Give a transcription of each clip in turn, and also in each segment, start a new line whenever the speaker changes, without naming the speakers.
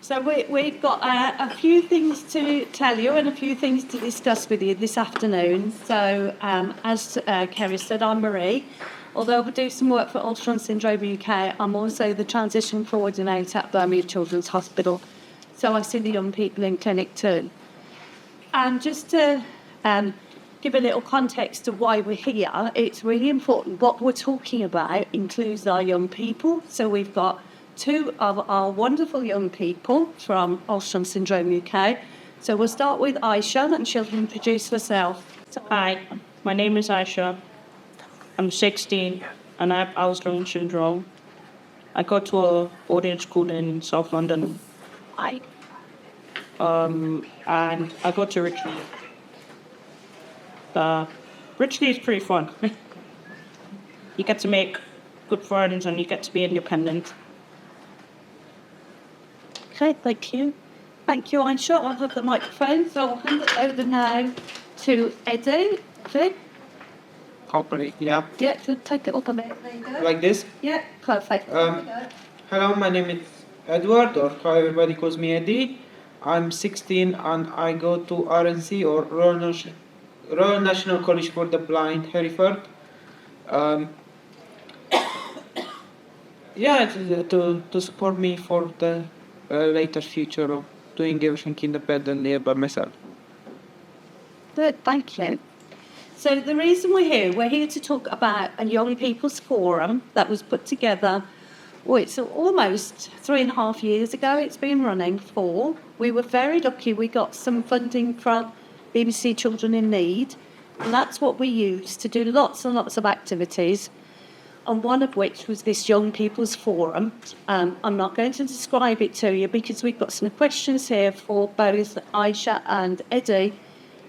So we've got a few things to tell you and a few things to discuss with you this afternoon. So as Kerry said, I'm Marie. Although I do some work for Ultrasound Syndrome UK, I'm also the transition coordinator at Birmingham Children's Hospital. So I see the young people in clinic too. And just to give a little context to why we're here, it's really important what we're talking about includes our young people. So we've got two of our wonderful young people from Ultrasound Syndrome UK. So we'll start with Aisha, and she'll introduce herself.
Hi, my name is Aisha. I'm 16 and I have Alzheimer's syndrome. I go to a boarding school in South London.
Hi.
And I go to Richley. Richley is pretty fun. You get to make good friends and you get to be independent.
Okay, thank you. Thank you, Aisha. I'll have the microphone, so I'll hand it over now to Eddie. Okay.
Company, yeah.
Yeah, so take it up a bit. There you go.
Like this?
Yeah, perfect.
Hello, my name is Edward, or how everybody calls me Eddie. I'm 16 and I go to RNC, or Royal National College for the Blind, Hereford. To support me for the later future of doing everything independently by myself.
Good, thank you. So the reason we're here to talk about a young people's forum that was put together, well, it's almost 3.5 years ago it's been running for. We were very lucky we got some funding from BBC Children in Need, and that's what we used to do lots and lots of activities, and one of which was this young people's forum. I'm not going to describe it to you because we've got some questions here for both Aisha and Eddie,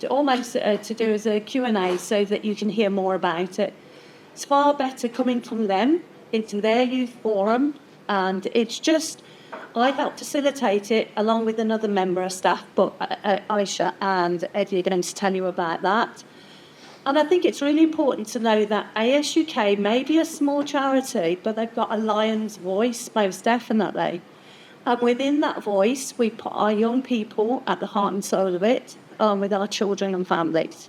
to do as a Q&A so that you can hear more about it. It's far better coming from them into their youth forum, and it's just, I help facilitate it along with another member of staff, but Aisha and Eddie are going to tell you about that. And I think it's really important to know that ASUK may be a small charity, but they've got a lion's voice, most definitely. And within that voice, we put our young people at the heart and soul of it, with our children and families.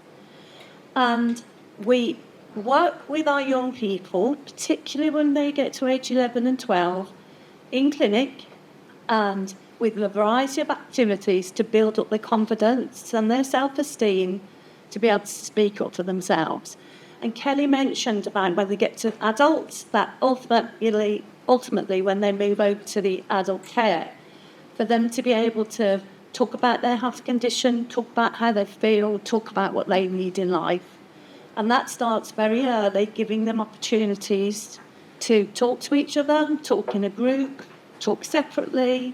And we work with our young people, particularly when they get to age 11 and 12, in clinic, and with a variety of activities to build up their confidence and their self-esteem to be able to speak up for themselves. And Kelly mentioned about when they get to adults, that ultimately when they move over to the adult care, for them to be able to talk about their health condition, talk about how they feel, talk about what they need in life. And that starts very early, giving them opportunities to talk to each other, talk in a group, talk separately,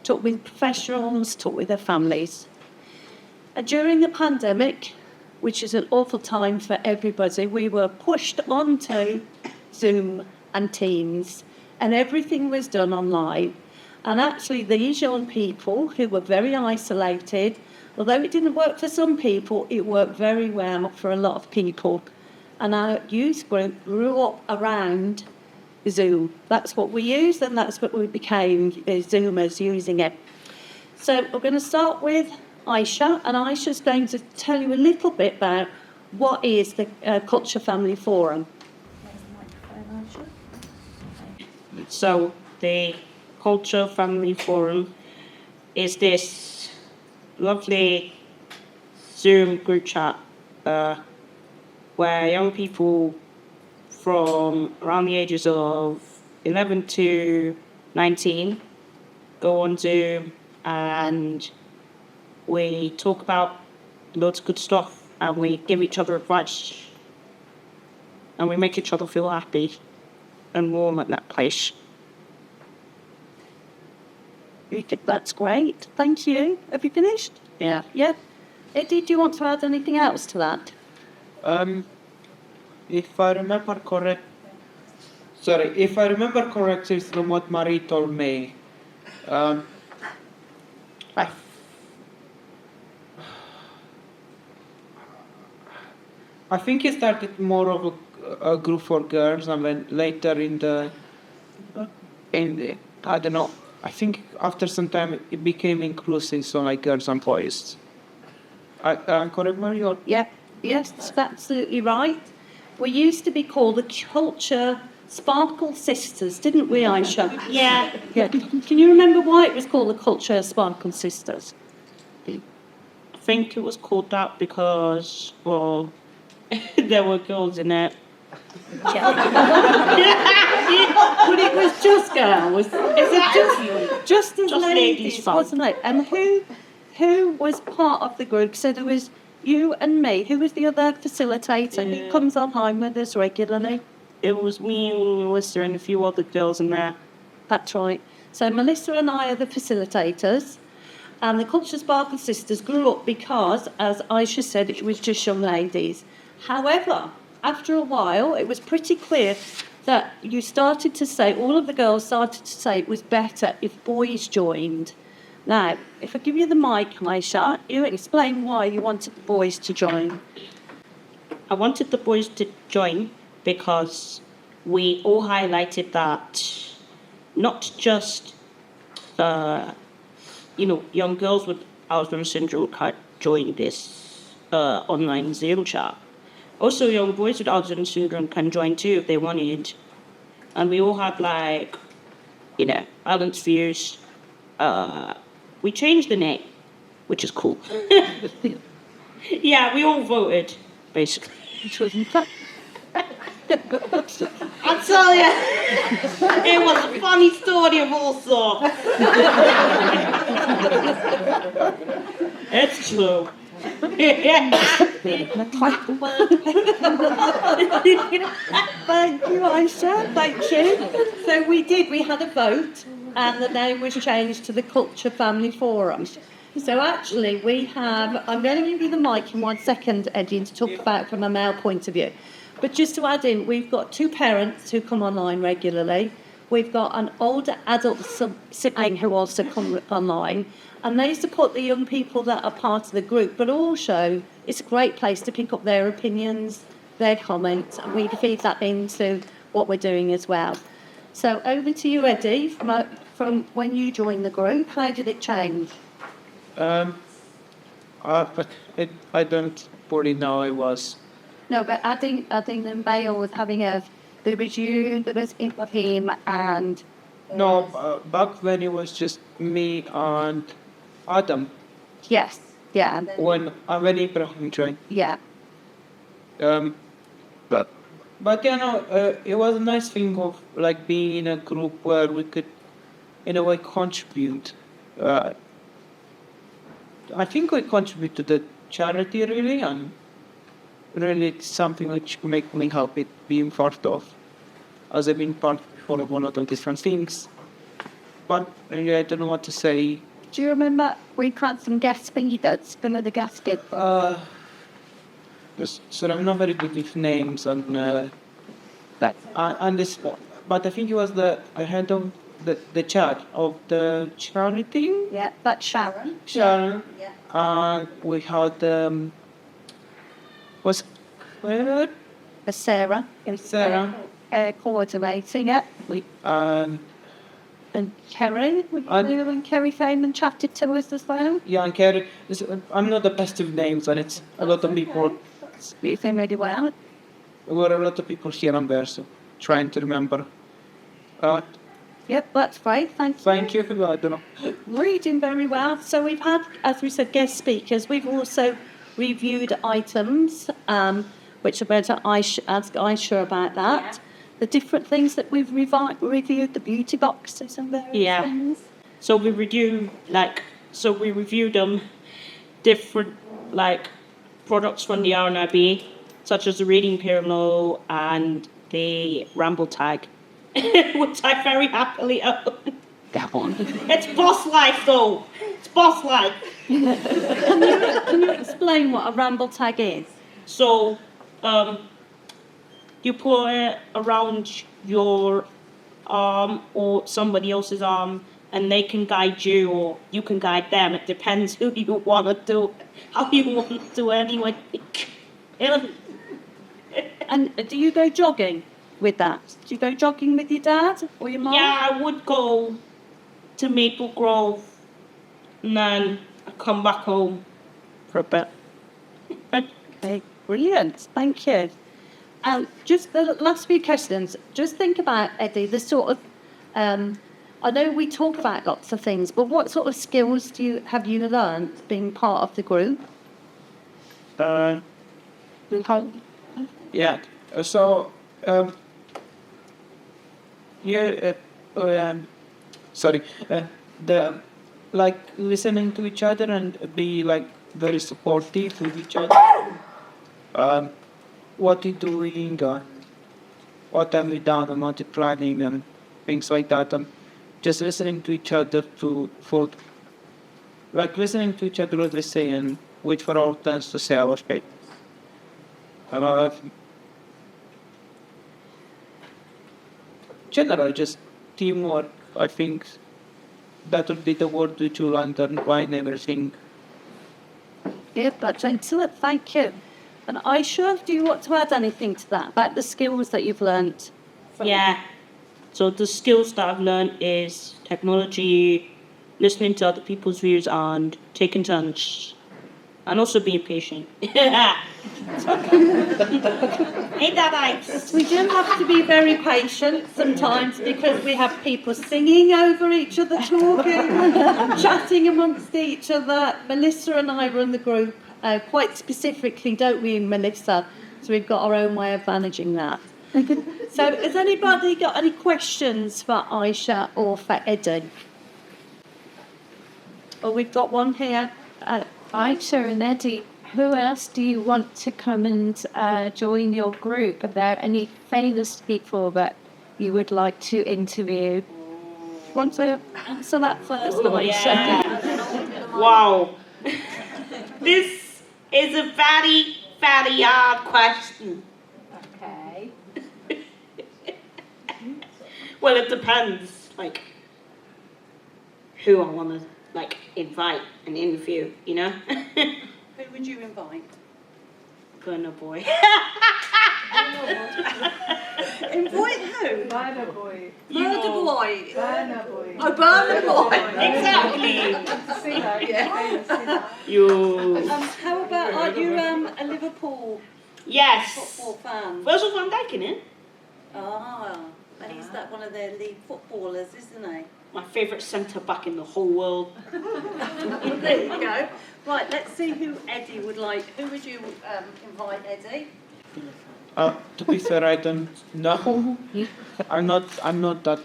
talk with professionals, talk with their families. And during the pandemic, which is an awful time for everybody, we were pushed onto Zoom and Teams, and everything was done online. And actually, these young people who were very isolated, although it didn't work for some people, it worked very well for a lot of people. And our youth group grew up around Zoom. That's what we used, and that's what we became, Zoomers using it. So we're going to start with Aisha, and Aisha's going to tell you a little bit about what is the Culture Family Forum.
So the Culture Family Forum is this lovely Zoom group chat where young people from around the ages of 11 to 19 go on Zoom, and we talk about loads of good stuff, and we give each other advice, and we make each other feel happy and warm at that place.
That's great. Thank you. Have you finished?
Yeah.
Yeah. Eddie, do you want to add anything else to that?
If I remember correctly from what Marie told me, I think it started more of a group for girls, and then later in the I don't know, I think after some time it became inclusive, so like girls and boys. Correct, Mario?
Yeah, yes, that's absolutely right. We used to be called the Culture Sparkle Sisters, didn't we, Aisha?
Yeah.
Yeah. Can you remember why it was called the Culture Sparkle Sisters?
I think it was called that because, well, there were girls in it.
But it was just girls. Is it just as
Just ladies fun.
wasn't it? And who was part of the group? So there was you and me. Who was the other facilitator? Who comes online with us regularly?
It was me and Melissa and a few other girls in there.
That's right. So Melissa and I are the facilitators. And the Culture Sparkle Sisters grew up because, as Aisha said, it was just young ladies. However, after a while, it was pretty clear that you started to say, all of the girls started to say it was better if boys joined. Now, if I give you the mic, Aisha, you explain why you wanted the boys to join.
I wanted the boys to join because we all highlighted that not just, young girls with Alzheimer's syndrome can't join this online Zoom chat. Also, young boys with Alzheimer's syndrome can join too if they wanted. And we all had balanced views. We changed the name, which is cool. Yeah, we all voted, basically. I tell you, it was a funny story of all sorts. It's true.
Thank you, Aisha. Thank you. So we had a vote, and the name was changed to the Culture Family Forum. So actually, I'm going to give you the mic in 1 second, Eddie, to talk about it from a male point of view. But just to add in, we've got 2 parents who come online regularly. We've got an older adult sibling who also come online. And they support the young people that are part of the group, but also it's a great place to pick up their opinions, their comments, and we feed that into what we're doing as well. So over to you, Eddie, from when you joined the group, how did it change?
I don't fully know it was.
No, but I think the male was having there was you, there was Ibrahim, and...
No, back when it was just me and Adam.
Yes, yeah.
When Ibrahim joined.
Yeah.
But it was a nice thing of like being in a group where we could, in a way, contribute. I think we contribute to the charity really, and really it's something which make me happy being part of, as I've been part of one of the different things. But I don't know what to say.
Do you remember we had some guest speakers, some of the guest speakers?
So I'm not very good with names and this, but I think it was the head of the chat of the charity.
Yeah, that's Sharon.
Sharon.
Yeah.
And we had
Sarah.
Sarah.
Coordinating it. And Kerry, and Kerry came and chatted to us as well.
Yeah, and Kerry. I'm not the best with names, and it's a lot of people.
You did really well.
There were a lot of people here and there, so trying to remember.
Yep, that's great. Thank you.
Thank you. I don't know.
Reading very well. So we've had, as we said, guest speakers. We've also reviewed items, which I'm going to ask Aisha about that. Yeah. The different things that we've reviewed, the beauty boxes and various things.
So we reviewed different products from the RNIB, such as the reading pyramid and the ramble tag, which I very happily own.
That one.
It's boss life, though. It's boss life.
Can you explain what a ramble tag is?
So, you put it around your arm or somebody else's arm, and they can guide you, or you can guide them. It depends who you want to do, how you want to do anyway.
And do you go jogging with that? Do you go jogging with your dad or your mum?
Yeah, I would go to Maple Grove, and then I come back home for a bit.
Okay, brilliant. Thank you. Just the last few questions. Just think about, Eddie, the sort of, I know we talk about lots of things, but what sort of skills have you learned being part of the group?
Yeah. So, yeah. Sorry. The like listening to each other and be like very supportive with each other. What you doing? What have we done? And multiplying and things like that. And just listening to each other for like listening to each other what they say and wait for our turns to say our speech. General, just teamwork. I think that would be the word which will underline everything.
Yeah, that's excellent. Thank you. And Aisha, do you want to add anything to that about the skills that you've learnt?
Yeah. So the skills that I've learned is technology, listening to other people's views, and taking turns, and also being patient. Ain't that nice?
We do have to be very patient sometimes because we have people singing over each other, talking, chatting amongst each other. Melissa and I run the group quite specifically, don't we, Melissa? So we've got our own way of managing that. So has anybody got any questions for Aisha or for Eddie? Well, we've got one here.
Aisha and Eddie, who else do you want to come and join your group? Are there any famous people that you would like to interview?
Want to answer that first, Aisha?
Yeah. Wow. This is a very, very hard question.
Okay.
Well, it depends, like, who I want to, like, invite and interview, you know?
Who would you invite?
Burner Boy.
Invite who?
Burner Boy.
Murder Boy.
Burner Boy.
Oh, Burner Boy.
Exactly.
Yeah.
You.
How about, are you a Liverpool
Yes.
football fan?
Virgil van Dijk in it.
Ah, he's that one of their league footballers, isn't he?
My favourite centre back in the whole world.
There you go. Right, let's see who Eddie would like. Who would you invite, Eddie?
To be fair, I don't know. I'm not that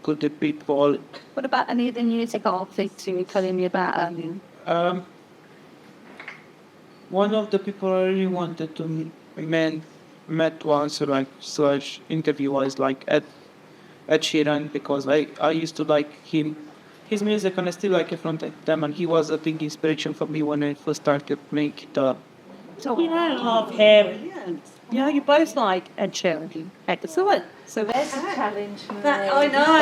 good at people.
What about any of the music artists you were telling me about?
One of the people I really wanted to met once, like slash interview was like Ed Sheeran, because I used to like his music, and I still like it from them, and he was a big inspiration for me when I first started playing guitar.
So
I love him.
brilliant. Yeah, you both like Ed Sheeran. Excellent. So
There's a challenge for me.
I know.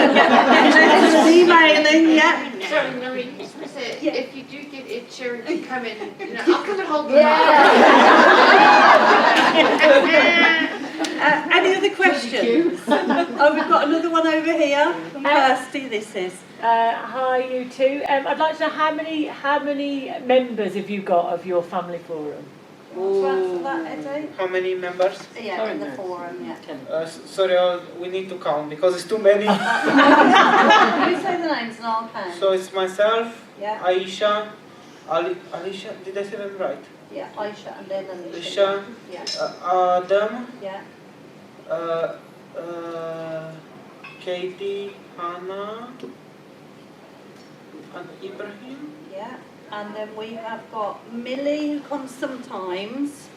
Emailing, yeah.
Sorry, Marie, just want to say, if you do get Ed Sheeran to come in, I'll come and hold them
Any other questions? Oh, we've got another one over here. From Kirsty, this is.
Hi, you two. I'd like to know how many members have you got of your family forum?
Want to answer that, Eddie?
How many members?
Yeah, in the forum, yeah.
Sorry, we need to count because it's too many.
You say the names and I'll count.
So it's myself,
Yeah.
Aisha, Alicia. Did I say them right?
Yeah, Aisha and then Alicia.
Aisha,
Yeah.
Adam,
Yeah.
Katie, Hannah, and Ibrahim.
Yeah. And then we have got Millie, who comes sometimes,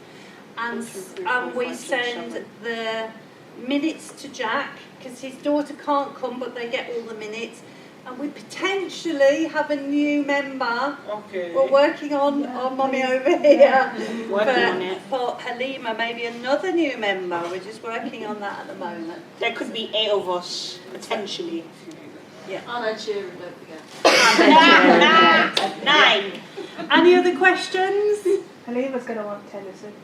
and we send the minutes to Jack because his daughter can't come, but they get all the minutes. And we potentially have a new member.
Okay.
We're working on Mummy over here.
Working on it.
For Halima, maybe another new member. We're just working on that at the moment.
There could be 8 of us, potentially.
I'll Ed Sheeran, don't forget.
9.
Any other questions?
Halima's going to want Taylor Swift.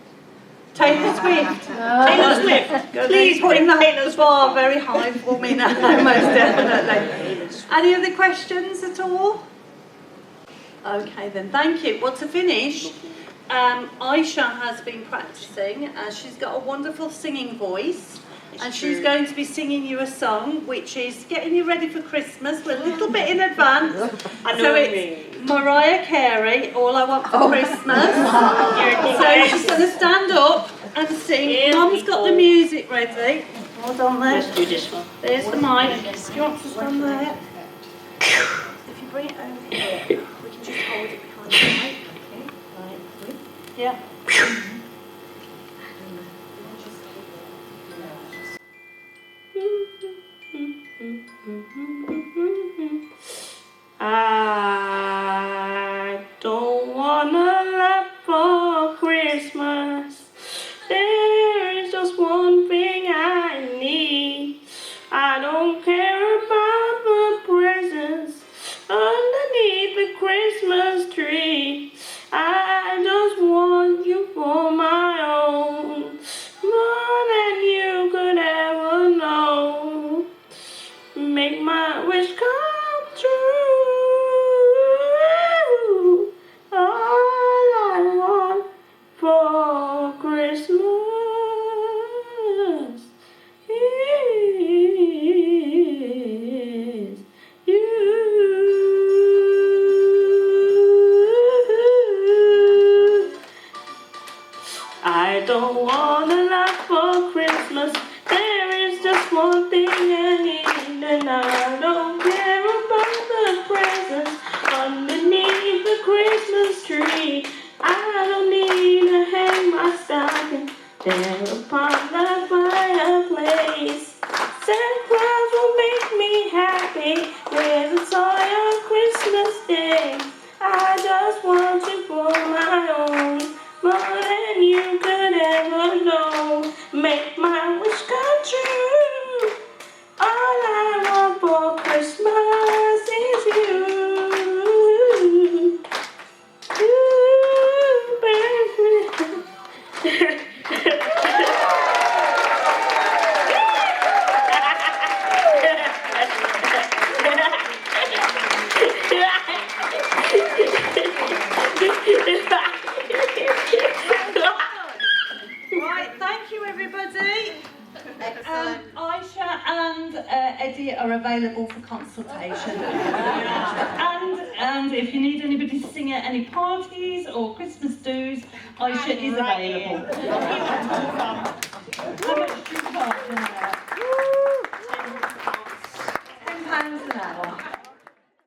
Taylor Swift.
Taylor Swift.
Please putting the bar very high for me now, most definitely. Any other questions at all? Okay then, thank you. Well, to finish, Aisha has been practicing. She's got a wonderful singing voice. And she's going to be singing you a song which is getting you ready for Christmas. We're a little bit in advance. So it's Mariah Carey, All I Want for Christmas. So she's going to stand up and sing. Mum's got the music ready. Hold on there.
Let's do this one.
There's the mic. Do you want to stand there? If you bring it over here, we can just hold it behind the mic. Yeah.
I don't want a lot for Christmas. There is just one thing I need. I don't care about the presents underneath the Christmas tree. I just want you for my own, more than you could ever know. Make my wish come true. All I want for Christmas is you. I don't want a lot for Christmas. There is just one thing I need, and I don't care about the presents underneath the Christmas tree. I don't need to hang my stocking there upon the fireplace. Santa Claus will make me happy with a toy on Christmas Day. I just want you for my own, more than you could ever know. Make my wish come true. All I want for Christmas is you.
Right, thank you everybody.
Excellent.
Aisha and Eddie are available for consultation. and if you need anybody to sing at any parties or Christmas do's, Aisha is available. How much do you charge an hour? £10 an hour.